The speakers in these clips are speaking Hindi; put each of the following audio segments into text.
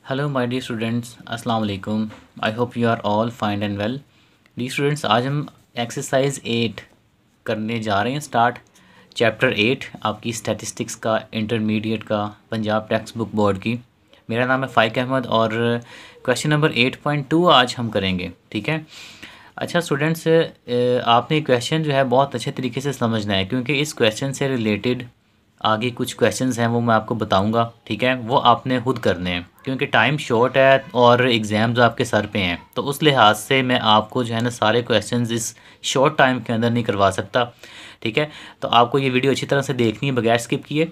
हेलो माय डियर स्टूडेंट्स, अस्सलाम वालेकुम। I hope you are all fine and well. Dear students, आज हम एक्सरसाइज 8 करने जा रहे हैं स्टार्ट। चैप्टर 8 आपकी स्टैटिस्टिक्स का, इंटरमीडिएट का, पंजाब टेक्स्ट बुक बोर्ड की। मेरा नाम है फ़ाइक अहमद और क्वेश्चन नंबर 8.2 आज हम करेंगे। ठीक है। अच्छा स्टूडेंट्स, आपने क्वेश्चन जो है बहुत अच्छे तरीके से समझना है, क्योंकि इस क्वेश्चन से रिलेटेड आगे कुछ क्वेश्चंस हैं वो मैं आपको बताऊंगा। ठीक है, वो आपने खुद करने हैं क्योंकि टाइम शॉर्ट है और एग्ज़ाम्स आपके सर पे हैं, तो उस लिहाज से मैं आपको जो है ना सारे क्वेश्चंस इस शॉर्ट टाइम के अंदर नहीं करवा सकता। ठीक है, तो आपको ये वीडियो अच्छी तरह से देखनी है, बगैर स्किप किए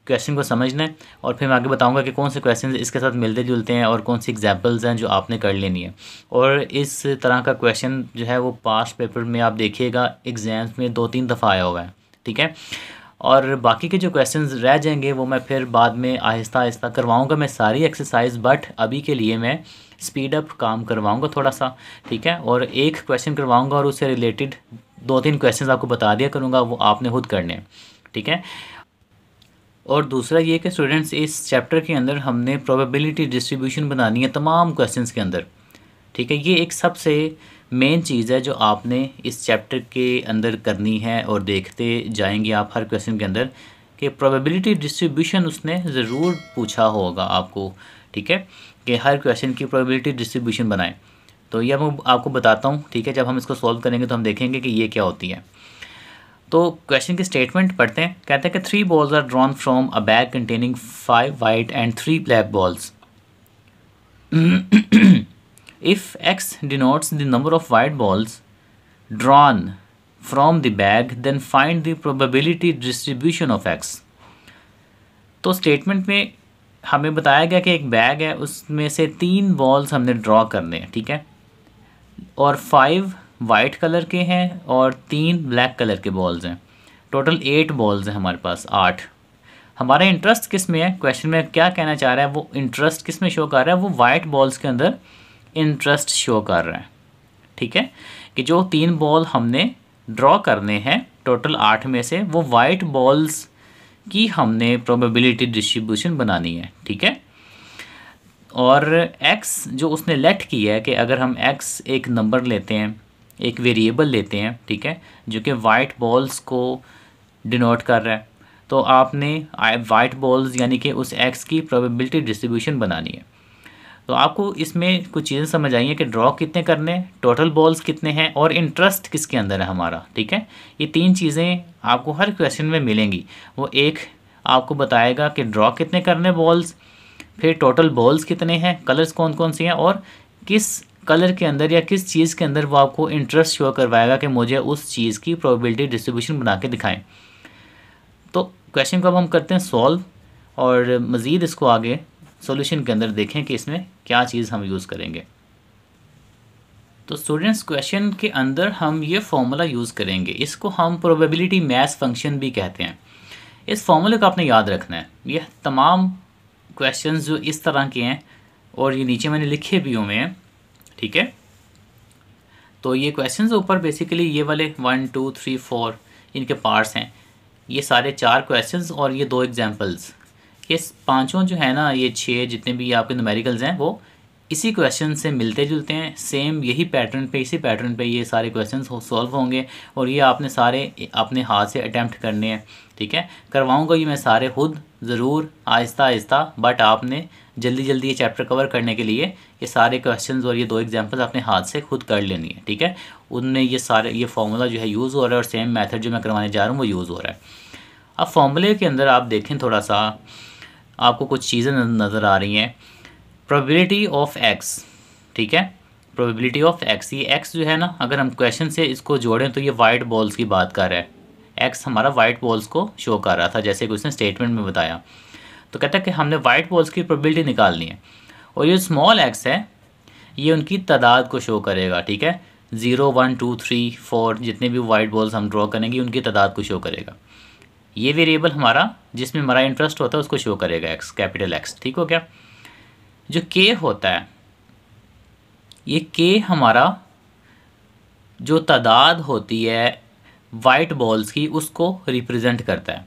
क्वेश्चन को समझना है, और फिर मैं आगे बताऊंगा कि कौन से क्वेश्चन इसके साथ मिलते जुलते हैं और कौन सी एग्जांपल्स हैं जो आपने कर लेनी है। और इस तरह का क्वेश्चन जो है वो पास्ट पेपर में आप देखिएगा एग्ज़ाम्स में 2-3 दफ़ा आया हुआ है। ठीक है, और बाकी के जो क्वेश्चंस रह जाएंगे वो मैं फिर बाद में आहिस्ता आहिस्ता करवाऊंगा मैं सारी एक्सरसाइज, बट अभी के लिए मैं स्पीड अप काम करवाऊंगा थोड़ा सा। ठीक है, और एक क्वेश्चन करवाऊंगा और उससे रिलेटेड 2-3 क्वेश्चंस आपको बता दिया करूंगा, वो आपने खुद करने हैं। ठीक है, और दूसरा ये कि स्टूडेंट्स इस चैप्टर के अंदर हमने प्रोबेबिलिटी डिस्ट्रीब्यूशन बनानी है तमाम क्वेश्चंस के अंदर। ठीक है, ये एक सबसे मेन चीज़ है जो आपने इस चैप्टर के अंदर करनी है, और देखते जाएंगे आप हर क्वेश्चन के अंदर कि प्रोबेबिलिटी डिस्ट्रीब्यूशन उसने ज़रूर पूछा होगा आपको। ठीक है, कि हर क्वेश्चन की प्रोबेबिलिटी डिस्ट्रीब्यूशन बनाएं। तो ये मैं आपको बताता हूँ। ठीक है, जब हम इसको सॉल्व करेंगे तो हम देखेंगे कि ये क्या होती है। तो क्वेश्चन की स्टेटमेंट पढ़ते हैं। कहते हैं कि 3 balls are drawn from a bag containing 5 white and 3 black balls. If x denotes the number of white balls drawn from the bag, then find the probability distribution of x। तो स्टेटमेंट में हमें बताया गया कि एक बैग है, उसमें से 3 बॉल्स हमने ड्रॉ करने हैं। ठीक है, और 5 वाइट कलर के हैं और 3 ब्लैक कलर के बॉल्स हैं। टोटल 8 बॉल्स हैं हमारे पास, 8। हमारा इंटरेस्ट किस में है? क्वेश्चन में क्या कहना चाह रहा है, वो इंटरेस्ट किस में शो कर रहा है? वो वाइट बॉल्स के अंदर इंटरेस्ट शो कर रहा है। ठीक है, कि जो 3 बॉल हमने ड्रॉ करने हैं टोटल 8 में से, वो वाइट बॉल्स की हमने प्रोबेबिलिटी डिस्ट्रीब्यूशन बनानी है। ठीक है, और x जो उसने लेट की है कि अगर हम x एक नंबर लेते हैं, एक वेरिएबल लेते हैं, ठीक है, जो कि वाइट बॉल्स को डिनोट कर रहा है, तो आपने वाइट बॉल्स यानी कि उस x की प्रोबेबिलिटी डिस्ट्रीब्यूशन बनानी है। तो आपको इसमें कुछ चीज़ें समझ आई हैं कि ड्रॉ कितने करने हैं, टोटल बॉल्स कितने हैं, और इंटरेस्ट किसके अंदर है हमारा। ठीक है, ये 3 चीज़ें आपको हर क्वेश्चन में मिलेंगी। वो एक आपको बताएगा कि ड्रॉ कितने करने बॉल्स, फिर टोटल बॉल्स कितने हैं, कलर्स कौन कौन से हैं, और किस कलर के अंदर या किस चीज़ के अंदर वो आपको इंटरेस्ट शो करवाएगा कि मुझे उस चीज़ की प्रोबेबिलिटी डिस्ट्रीब्यूशन बना के दिखाएं। तो क्वेश्चन को अब हम करते हैं सॉल्व, और मज़ीद इसको आगे सॉल्यूशन के अंदर देखें कि इसमें क्या चीज़ हम यूज़ करेंगे। तो स्टूडेंट्स, क्वेश्चन के अंदर हम ये फॉर्मूला यूज़ करेंगे, इसको हम प्रोबेबिलिटी मैथ फंक्शन भी कहते हैं। इस फॉर्मूले को आपने याद रखना है। ये तमाम क्वेश्चंस जो इस तरह के हैं, और ये नीचे मैंने लिखे भी हुए हैं। ठीक है, तो ये क्वेश्चंस ऊपर बेसिकली ये वाले 1 2 3 4 इनके पार्ट्स हैं। ये सारे 4 क्वेश्चंस और ये 2 एग्जांपल्स, ये पांचों जो है ना, ये 6 जितने भी आपके न्यूमेरिकल्स हैं वो इसी क्वेश्चन से मिलते जुलते हैं। सेम यही पैटर्न पे, इसी पैटर्न पे ये सारे क्वेश्चंस सॉल्व होंगे, और ये आपने सारे अपने हाथ से अटैम्प्ट करने हैं। ठीक है, करवाऊंगा ये मैं सारे खुद ज़रूर आहिस्ता आहिस्ता, बट आपने जल्दी जल्दी ये चैप्टर कवर करने के लिए ये सारे क्वेश्चंस और ये 2 एग्जाम्पल्स अपने हाथ से खुद कर लेनी है। ठीक है, उनमें ये सारे ये फार्मूला जो है यूज़ हो रहा है, और सेम मेथड जो मैं करवाने जा रहा हूँ वो यूज़ हो रहा है। अब फार्मूले के अंदर आप देखें, थोड़ा सा आपको कुछ चीज़ें नज़र आ रही हैं। प्रोबेबिलिटी ऑफ एक्स, ठीक है, प्रोबेबिलिटी ऑफ एक्स, ये एक्स जो है ना, अगर हम क्वेश्चन से इसको जोड़ें तो ये वाइट बॉल्स की बात कर रहा है। एक्स हमारा वाइट बॉल्स को शो कर रहा था, जैसे कि उसने स्टेटमेंट में बताया। तो कहता है कि हमने वाइट बॉल्स की प्रोबेबिलिटी निकालनी है, और ये स्मॉल एक्स है, ये उनकी तादाद को शो करेगा। ठीक है, 0 1 2 3 4 जितने भी वाइट बॉल्स हम ड्रॉ करेंगे उनकी तादाद को शो करेगा। ये वेरिएबल हमारा जिसमें हमारा इंटरेस्ट होता है उसको शो करेगा एक्स, कैपिटल एक्स। ठीक हो गया। जो के होता है, ये के हमारा जो तादाद होती है वाइट बॉल्स की उसको रिप्रेजेंट करता है।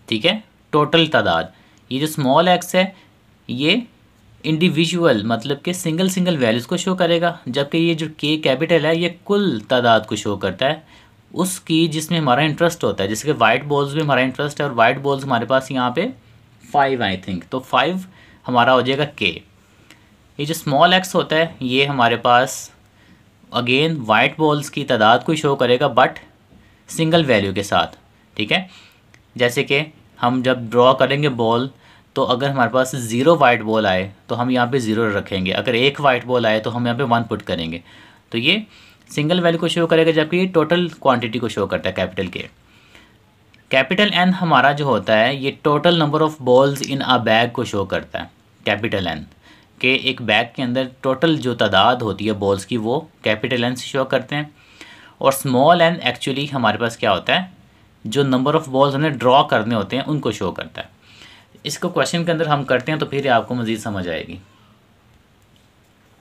ठीक है, टोटल तादाद। ये जो स्मॉल एक्स है ये इंडिविजुअल मतलब कि सिंगल सिंगल वैल्यूज़ को शो करेगा, जबकि ये जो के कैपिटल है ये कुल तादाद को शो करता है उसकी जिसमें हमारा इंटरेस्ट होता है। जैसे कि वाइट बॉल्स में हमारा इंटरेस्ट है और वाइट बॉल्स हमारे पास यहाँ पे 5 आई थिंक, तो 5 हमारा हो जाएगा के। ये जो स्मॉल एक्स होता है ये हमारे पास अगेन वाइट बॉल्स की तादाद को शो करेगा बट सिंगल वैल्यू के साथ, ठीक है। जैसे कि हम जब ड्रॉ करेंगे बॉल तो अगर हमारे पास 0 वाइट बॉल आए तो हम यहाँ पे 0 रखेंगे, अगर 1 वाइट बॉल आए तो हम यहाँ पे 1 पुट करेंगे। तो ये सिंगल वैल्यू को शो करेगा, जबकि ये टोटल क्वांटिटी को शो करता है कैपिटल के। कैपिटल एन हमारा जो होता है ये total number of balls in a bag को शो करता है। कैपिटल एन के एक बैग के अंदर टोटल जो तादाद होती है बॉल्स की वो कैपिटल एन से शो करते हैं। और स्मॉल एन एक्चुअली हमारे पास क्या होता है, जो नंबर ऑफ बॉल्स हमें ड्रॉ करने होते हैं उनको शो करता है। इसको क्वेश्चन के अंदर हम करते हैं तो फिर आपको मज़ीद समझ आएगी।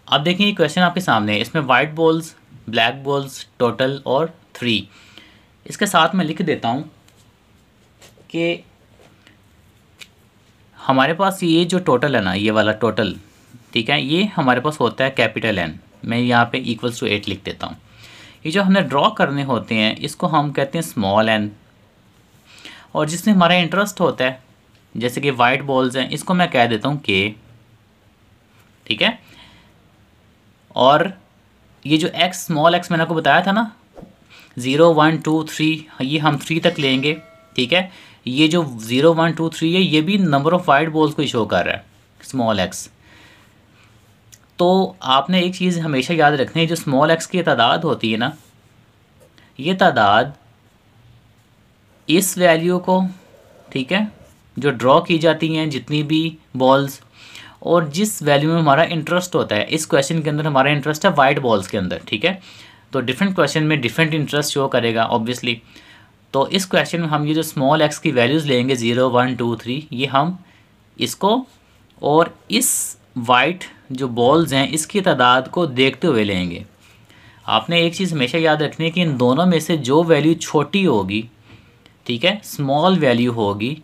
अब देखिए ये क्वेश्चन आपके सामने है, इसमें white balls, black balls, total और 3। इसके साथ मैं लिख देता हूँ कि हमारे पास ये जो टोटल है ना, ये वाला टोटल, ठीक है, ये हमारे पास होता है कैपिटल एन। मैं यहाँ पे इक्वल्स टू 8 लिख देता हूँ। ये जो हमें ड्रॉ करने होते हैं इसको हम कहते हैं स्मॉल एन, और जिसमें हमारा इंटरेस्ट होता है जैसे कि वाइट बॉल्स हैं इसको मैं कह देता हूँ के, ठीक है। और ये जो एक्स, स्मॉल एक्स मैंने आपको बताया था ना 0 1 2 3, ये हम 3 तक लेंगे, ठीक है। ये जो 0 1 2 3 है ये भी नंबर ऑफ़ वाइट बॉल्स को शो कर रहा है स्मॉल एक्स। तो आपने एक चीज़ हमेशा याद रखनी है, जो स्मॉल एक्स की तादाद होती है ना, ये तादाद इस वैल्यू को, ठीक है, जो ड्रॉ की जाती हैं जितनी भी बॉल्स, और जिस वैल्यू में हमारा इंटरेस्ट होता है, इस क्वेश्चन के अंदर हमारा इंटरेस्ट है वाइट बॉल्स के अंदर, ठीक है। तो डिफरेंट क्वेश्चन में डिफरेंट इंटरेस्ट शो करेगा ऑब्वियसली। तो इस क्वेश्चन में हम ये जो स्मॉल एक्स की वैल्यूज़ लेंगे 0 1 2 3, ये हम इसको और इस वाइट जो बॉल्स हैं इसकी तादाद को देखते हुए लेंगे। आपने एक चीज़ हमेशा याद रखनी है कि इन दोनों में से जो वैल्यू छोटी होगी, ठीक है, स्मॉल वैल्यू होगी,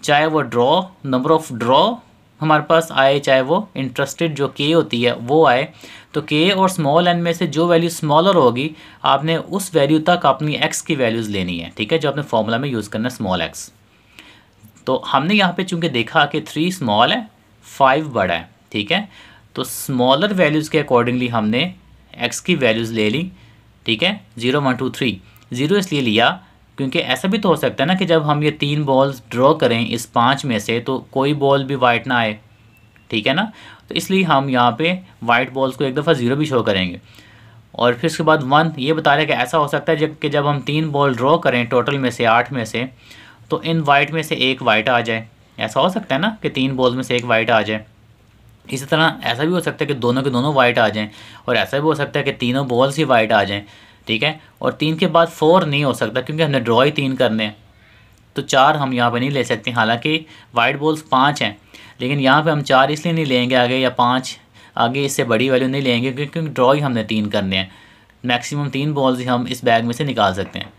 चाहे वो ड्रॉ, नंबर ऑफ़ ड्रॉ हमारे पास आए, चाहे वो इंटरेस्टेड जो के होती है वो आए, तो के और स्मॉल एन में से जो वैल्यू स्मॉलर होगी आपने उस वैल्यू तक अपनी एक्स की वैल्यूज़ लेनी है, ठीक है, जो आपने फॉर्मूला में यूज़ करना है स्मॉल एक्स। तो हमने यहाँ पे चूँकि देखा कि 3 स्मॉल है 5 बड़ा है, ठीक है, तो स्मॉलर वैल्यूज़ के अकॉर्डिंगली हमने एक्स की वैल्यूज़ ले ली, ठीक है। 0 1 2 3, 0 इसलिए लिया क्योंकि ऐसा भी तो हो सकता है ना कि जब हम ये 3 बॉल्स ड्रॉ करें इस 5 में से तो कोई बॉल भी वाइट ना आए, ठीक है ना, तो इसलिए हम यहाँ पे वाइट बॉल्स को एक दफ़ा 0 भी शो करेंगे। और फिर उसके बाद 1 ये बता रहे हैं कि ऐसा हो सकता है कि जब हम 3 बॉल ड्रॉ करें टोटल में से 8 में से, तो इन वाइट में से एक वाइट आ जाए। ऐसा हो सकता है ना कि 3 बॉल्स में से एक वाइट आ जाए। इसी तरह ऐसा भी हो सकता है कि दोनों के दोनों वाइट आ जाएँ, और ऐसा भी हो सकता है कि तीनों बॉल्स ही वाइट आ जाएँ, ठीक है। और 3 के बाद 4 नहीं हो सकता क्योंकि हमने ड्रॉ ही 3 करने हैं, तो 4 हम यहाँ पे नहीं ले सकते। हालांकि वाइट बॉल्स 5 हैं, लेकिन यहाँ पे हम 4 इसलिए नहीं लेंगे आगे, या 5 आगे इससे बड़ी वैल्यू नहीं लेंगे क्योंकि ड्रॉ ही हमने 3 करने हैं। मैक्सिमम 3 बॉल्स ही हम इस बैग में से निकाल सकते हैं।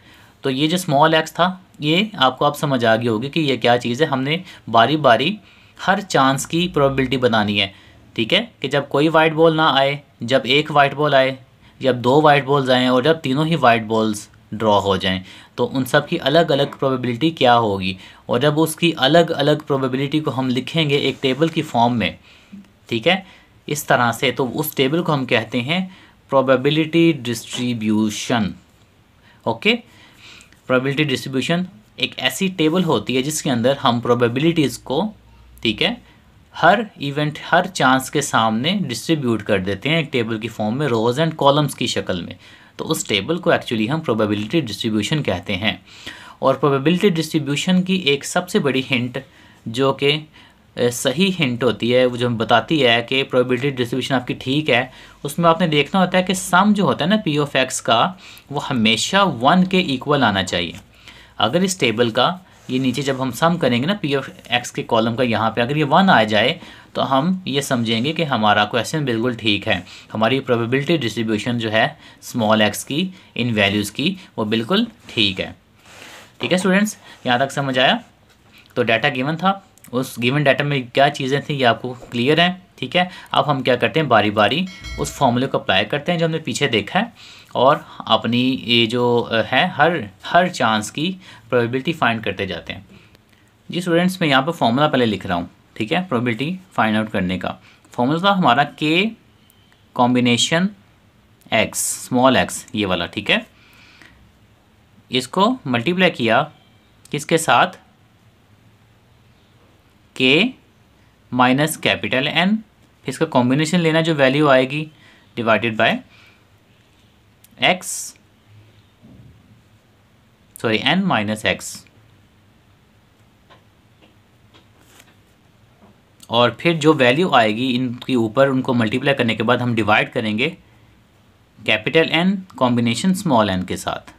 तो ये जो स्मॉल एक्स था ये आपको अब समझ आ गई होगी कि ये क्या चीज़ है। हमने बारी बारी हर चांस की प्रोबेबिलिटी बनानी है, ठीक है, कि जब कोई वाइट बॉल ना आए, जब एक वाइट बॉल आए, जब 2 वाइट बॉल्स आएँ, और जब तीनों ही वाइट बॉल्स ड्रॉ हो जाएं, तो उन सब की अलग अलग प्रोबेबिलिटी क्या होगी। और जब उसकी अलग अलग प्रोबेबिलिटी को हम लिखेंगे एक टेबल की फॉर्म में, ठीक है, इस तरह से, तो उस टेबल को हम कहते हैं probability distribution. Okay, probability distribution एक ऐसी टेबल होती है जिसके अंदर हम प्रोबेबिलिटीज़ को, ठीक है, हर इवेंट, हर चांस के सामने डिस्ट्रीब्यूट कर देते हैं एक टेबल की फॉर्म में, रोज़ एंड कॉलम्स की शक्ल में। तो उस टेबल को एक्चुअली हम प्रोबेबिलिटी डिस्ट्रीब्यूशन कहते हैं। और प्रोबेबिलिटी डिस्ट्रीब्यूशन की एक सबसे बड़ी हिंट जो कि सही हिंट होती है, वो जो बताती है कि प्रोबेबिलिटी डिस्ट्रीब्यूशन आपकी ठीक है, उसमें आपने देखना होता है कि सम जो होता है ना पी ऑफ एक्स का, वो हमेशा 1 के इक्वल आना चाहिए। अगर इस टेबल का ये नीचे जब हम सम करेंगे ना पी ऑफ एक्स के कॉलम का, यहाँ पे अगर ये 1 आ जाए तो हम ये समझेंगे कि हमारा क्वेश्चन बिल्कुल ठीक है, हमारी प्रोबेबिलिटी डिस्ट्रीब्यूशन जो है स्मॉल एक्स की इन वैल्यूज़ की वो बिल्कुल ठीक है। ठीक है स्टूडेंट्स, यहाँ तक समझ आया। तो डाटा गिवन था उस गिवन डाटा में क्या चीज़ें थी ये आपको क्लियर है, ठीक है। अब हम क्या करते हैं, बारी बारी उस फॉर्मूले को अप्लाई करते हैं जो हमने पीछे देखा है, और अपनी ये जो है हर चांस की प्रोबेबिलिटी फाइंड करते जाते हैं। जी स्टूडेंट्स, मैं यहाँ पर फॉर्मूला पहले लिख रहा हूँ, ठीक है, प्रोबेबिलिटी फाइंड आउट करने का। फॉर्मूला था हमारा के कॉम्बिनेशन एक्स, स्मॉल एक्स ये वाला, ठीक है। इसको मल्टीप्लाई किया किसके साथ, के माइनस कैपिटल एन, इसका कॉम्बिनेशन लेना जो वैल्यू आएगी divided by X, sorry N minus X, और फिर जो वैल्यू आएगी इनके ऊपर उनको मल्टीप्लाई करने के बाद हम डिवाइड करेंगे capital N combination small N के साथ,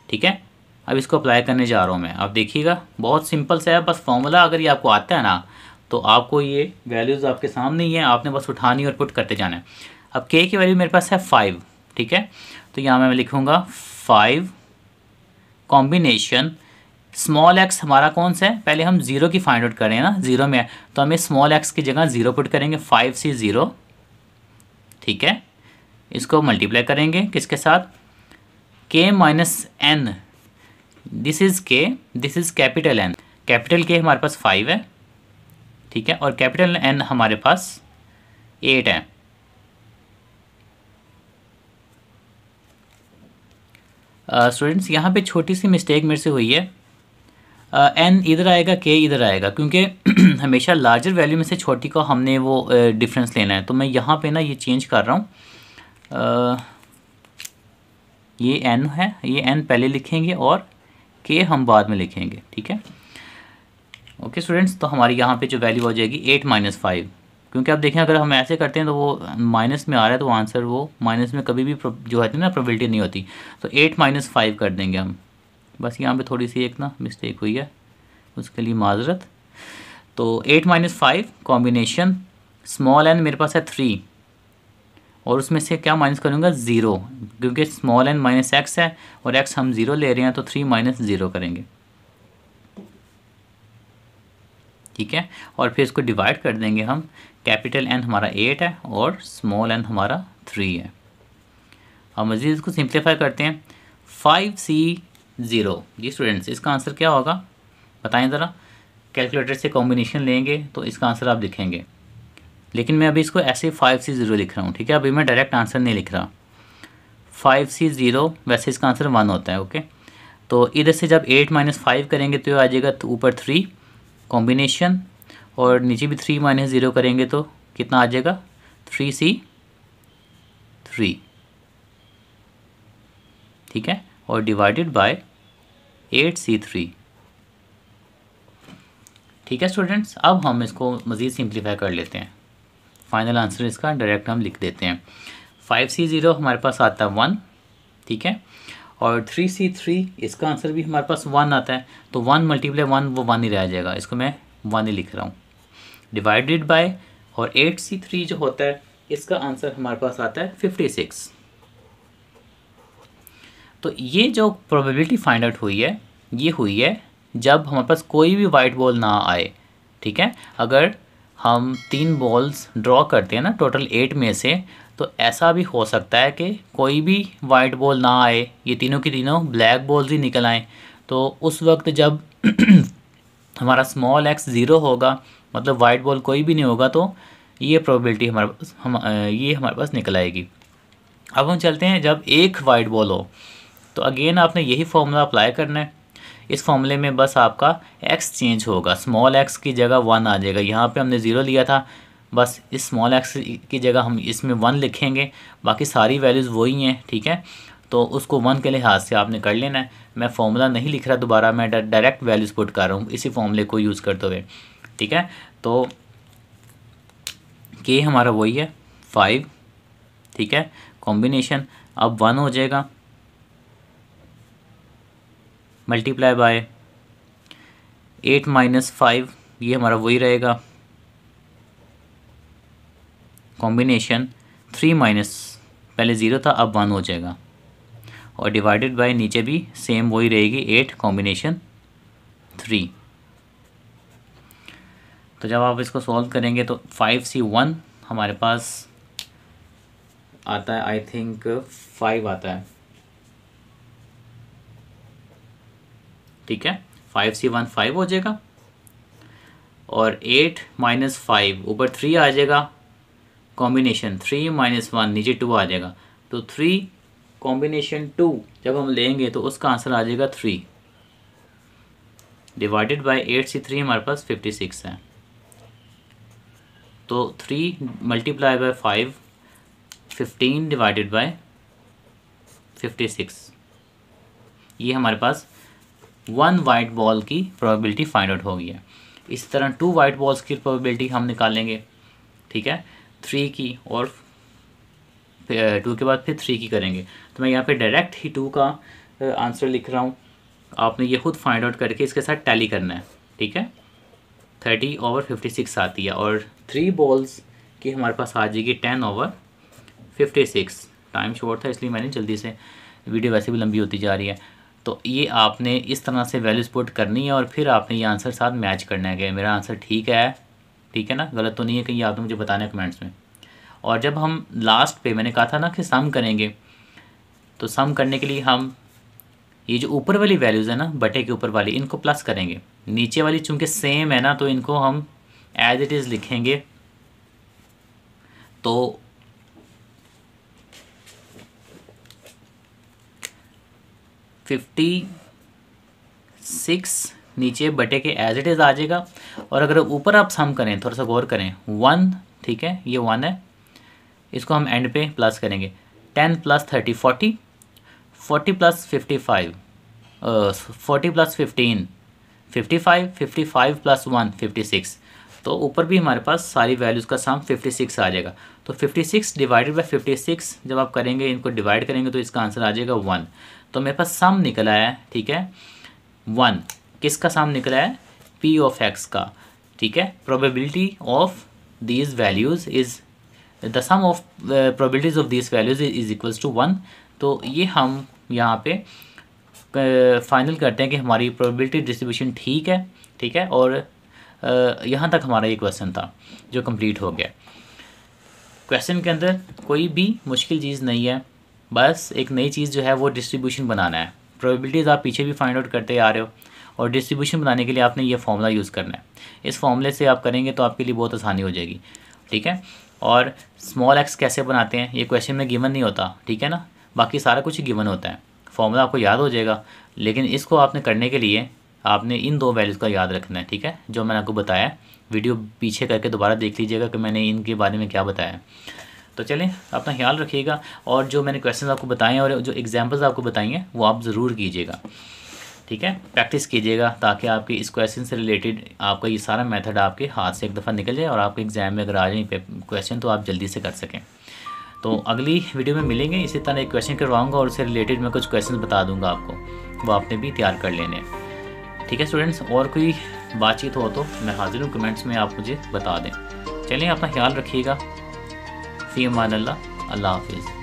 ठीक है। अब इसको अप्लाई करने जा रहा हूँ मैं, आप देखिएगा बहुत सिंपल सा है, बस फॉर्मूला अगर ये आपको आता है ना तो आपको ये वैल्यूज़ आपके सामने ही है, आपने बस उठानी और पुट करते जाना है। अब के की वैल्यू मेरे पास है 5, ठीक है, तो यहाँ मैं लिखूँगा 5 कॉम्बिनेशन स्मॉल एक्स हमारा कौन सा है, पहले हम ज़ीरो की फाइंड आउट करें ना, ज़ीरो में है तो हमें स्मॉल एक्स की जगह ज़ीरो पुट करेंगे, 5 से 0, ठीक है। इसको मल्टीप्लाई करेंगे किसके साथ, K minus N, this is K, this is capital N, capital K हमारे पास 5 है, ठीक है, और कैपिटल एन हमारे पास 8 है। स्टूडेंट्स यहाँ पे छोटी सी मिस्टेक मेरे से हुई है, एन इधर आएगा, के इधर आएगा, क्योंकि हमेशा लार्जर वैल्यू में से छोटी को हमने वो डिफरेंस लेना है, तो मैं यहाँ पे ना ये चेंज कर रहा हूँ, ये एन है, ये एन पहले लिखेंगे और के हम बाद में लिखेंगे, ठीक है। ओके स्टूडेंट्स, तो हमारी यहाँ पे जो वैल्यू हो जाएगी 8 माइनस 5, क्योंकि आप देखें अगर हम ऐसे करते हैं तो वो माइनस में आ रहा है, तो आंसर वो माइनस में कभी भी जो है ना प्रोबेबिलिटी नहीं होती, तो 8 माइनस 5 कर देंगे हम। बस यहाँ पे थोड़ी सी एक ना मिस्टेक हुई है, उसके लिए माजरत। तो 8 माइनस 5 कॉम्बिनेशन स्मॉल एन मेरे पास है 3, और उसमें से क्या माइनस करूँगा 0, क्योंकि स्मॉल एन माइनस एक्स है और एक्स हम 0 ले रहे हैं, तो 3 माइनस 0 करेंगे, ठीक है। और फिर इसको डिवाइड कर देंगे हम, कैपिटल एन हमारा 8 है और स्मॉल एन हमारा 3 है। अब मज़ीद इसको सिंप्लीफाई करते हैं, 5C0। जी स्टूडेंट्स, इसका आंसर क्या होगा बताएं ज़रा, कैलकुलेटर से कॉम्बिनेशन लेंगे तो इसका आंसर आप लिखेंगे, लेकिन मैं अभी इसको ऐसे 5C0 लिख रहा हूँ, ठीक है, अभी मैं डायरेक्ट आंसर नहीं लिख रहा। 5C0 वैसे इसका आंसर 1 होता है, ओके। तो इधर से जब 8 माइनस 5 करेंगे तो आ जाएगा तो ऊपर 3 कॉम्बिनेशन, और नीचे भी 3 माइनस 0 करेंगे तो कितना आ जाएगा 3C3, ठीक है, और डिवाइडेड बाय 8C3, ठीक है स्टूडेंट्स। अब हम इसको मज़ीद सिंप्लीफाई कर लेते हैं, फाइनल आंसर इसका डायरेक्ट हम लिख देते हैं। 5C0 हमारे पास आता है 1, ठीक है, और 3C3 इसका आंसर भी हमारे पास 1 आता है, तो 1 मल्टीप्लाई 1 वो 1 ही रह जाएगा, इसको मैं 1 ही लिख रहा हूँ, डिवाइडेड बाय, और 8C3 जो होता है इसका आंसर हमारे पास आता है 56। तो ये जो प्रोबेबिलिटी फाइंड आउट हुई है ये हुई है जब हमारे पास कोई भी वाइट बॉल ना आए, ठीक है। अगर हम 3 बॉल्स ड्रॉ करते हैं ना टोटल 8 में से, तो ऐसा भी हो सकता है कि कोई भी वाइट बॉल ना आए, ये तीनों की तीनों ब्लैक बॉल्स ही निकल आएँ, तो उस वक्त जब हमारा स्मॉल एक्स 0 होगा, मतलब वाइट बॉल कोई भी नहीं होगा, तो ये प्रोबेबिलिटी हमारे पास निकल आएगी। अब हम चलते हैं जब एक वाइट बॉल हो, तो अगेन आपने यही फॉर्मूला अप्लाई करना है। इस फॉर्मूले में बस आपका एक्स चेंज होगा, स्मॉल एक्स की जगह 1 आ जाएगा, यहाँ पे हमने 0 लिया था, बस इस स्मॉल एक्स की जगह हम इसमें 1 लिखेंगे, बाकी सारी वैल्यूज़ वही हैं, ठीक है। तो उसको 1 के लिहाज से आपने कर लेना है। मैं फॉर्मूला नहीं लिख रहा दोबारा, मैं डायरेक्ट वैल्यूज़ पुट कर रहा हूँ इसी फॉर्मूले को यूज़ करते हुए, ठीक है। तो के हमारा वही है 5, ठीक है, कॉम्बिनेशन अब 1 हो जाएगा, मल्टीप्लाई बाय 8 माइनस 5, ये हमारा वही रहेगा, कॉम्बिनेशन 3 माइनस, पहले 0 था अब 1 हो जाएगा, और डिवाइडेड बाय नीचे भी सेम वही रहेगी 8 कॉम्बिनेशन 3। तो जब आप इसको सॉल्व करेंगे तो 5C1 हमारे पास आता है, आई थिंक 5 आता है, ठीक है। 5C1 5 हो जाएगा और 8 - 5 ऊपर 3 आ जाएगा, कॉम्बिनेशन 3 - 1 नीचे 2 आ जाएगा, तो 3 कॉम्बिनेशन 2 जब हम लेंगे तो उसका आंसर आ जाएगा 3 डिवाइडेड बाय 8C3 हमारे पास 56 है। तो 3 मल्टीप्लाई बाय 5 15 डिवाइडेड बाय 56, ये हमारे पास 1 वाइट बॉल की प्रोबेबिलिटी फाइंड आउट हो गई है। इस तरह 2 वाइट बॉल्स की प्रोबेबिलिटी हम निकालेंगे, ठीक है, 3 की और 2 के बाद फिर 3 की करेंगे। तो मैं यहाँ पे डायरेक्ट ही 2 का आंसर लिख रहा हूँ, आपने ये खुद फाइंड आउट करके इसके साथ टैली करना है, ठीक है। 30/56 आती है और 3 बॉल्स की हमारे पास आ जाएगी 10/56। टाइम शॉर्ट था इसलिए मैंने जल्दी से, वीडियो वैसे भी लंबी होती जा रही है। तो ये आपने इस तरह से वैल्यूज पुट करनी है और फिर आपने ये आंसर साथ मैच करना है कि मेरा आंसर ठीक है ना, गलत तो नहीं है कहीं, आपने मुझे बताना है कमेंट्स में। और जब हम लास्ट पे मैंने कहा था ना कि सम करेंगे, तो सम करने के लिए हम ये जो ऊपर वाली वैल्यूज़ है ना, बटे के ऊपर वाली, इनको प्लस करेंगे, नीचे वाली चूंकि सेम है ना तो इनको हम एज इट इज़ लिखेंगे। तो 56 नीचे बटे के एज इट इज़ आ जाएगा। और अगर ऊपर आप सम करें, थोड़ा सा गौर करें, 1, ठीक है, ये 1 है, इसको हम एंड पे प्लस करेंगे, 10 + 30 40, 40 + 55 40 + 15 55, 55 + 1 56। तो ऊपर भी हमारे पास सारी वैल्यूज़ का सम 56 आ जाएगा। तो 56 डिवाइडेड बाय 56 जब आप करेंगे, इनको डिवाइड करेंगे तो इसका आंसर आ जाएगा 1। तो मेरे पास सम निकला है, ठीक है, 1। किसका सम निकला है? P ऑफ x का, ठीक है। Probability of these values is the sum of probabilities of these values is equals to 1। तो ये हम यहाँ पे फाइनल करते हैं कि हमारी प्रोबेबिलिटी डिस्ट्रीब्यूशन ठीक है। और यहाँ तक हमारा ये क्वेश्चन था जो कंप्लीट हो गया। क्वेश्चन के अंदर कोई भी मुश्किल चीज़ नहीं है, बस एक नई चीज़ जो है वो डिस्ट्रीब्यूशन बनाना है। प्रोबेबिलिटीज़ आप पीछे भी फाइंड आउट करते आ रहे हो और डिस्ट्रीब्यूशन बनाने के लिए आपने ये फॉर्मूला यूज़ करना है। इस फॉर्मूले से आप करेंगे तो आपके लिए बहुत आसानी हो जाएगी, ठीक है। और स्मॉल एक्स कैसे बनाते हैं ये क्वेश्चन में गिवन नहीं होता, ठीक है ना, बाकी सारा कुछ गिवन होता है। फॉर्मूला आपको याद हो जाएगा, लेकिन इसको आपने करने के लिए आपने इन 2 वैल्यूज़ का याद रखना है, ठीक है, जो मैंने आपको बताया। वीडियो पीछे करके दोबारा देख लीजिएगा कि मैंने इनके बारे में क्या बताया। तो चलें, अपना ख्याल रखिएगा और जो मैंने क्वेश्चन आपको बताए हैं और जो एग्जाम्पल्स आपको बताई हैं वो आप ज़रूर कीजिएगा, ठीक है, प्रैक्टिस कीजिएगा, ताकि आपके इस क्वेश्चन से रिलेटेड आपका ये सारा मेथड आपके हाथ से एक दफ़ा निकल जाए और आपके एग्ज़ाम में अगर आ जाए क्वेश्चन तो आप जल्दी से कर सकें। तो अगली वीडियो में मिलेंगे, इसी तरह एक क्वेश्चन करवाऊँगा और उससे रिलेटेड मैं कुछ क्वेश्चन बता दूँगा आपको, वो आपने भी तैयार कर लेने हैं, ठीक है स्टूडेंट्स। और कोई बातचीत हो तो मैं हाजिर हूँ, कमेंट्स में आप मुझे बता दें। चलिए, अपना ख्याल रखिएगा। फ़ी अमान अल्लाह, अल्लाह हाफिज़।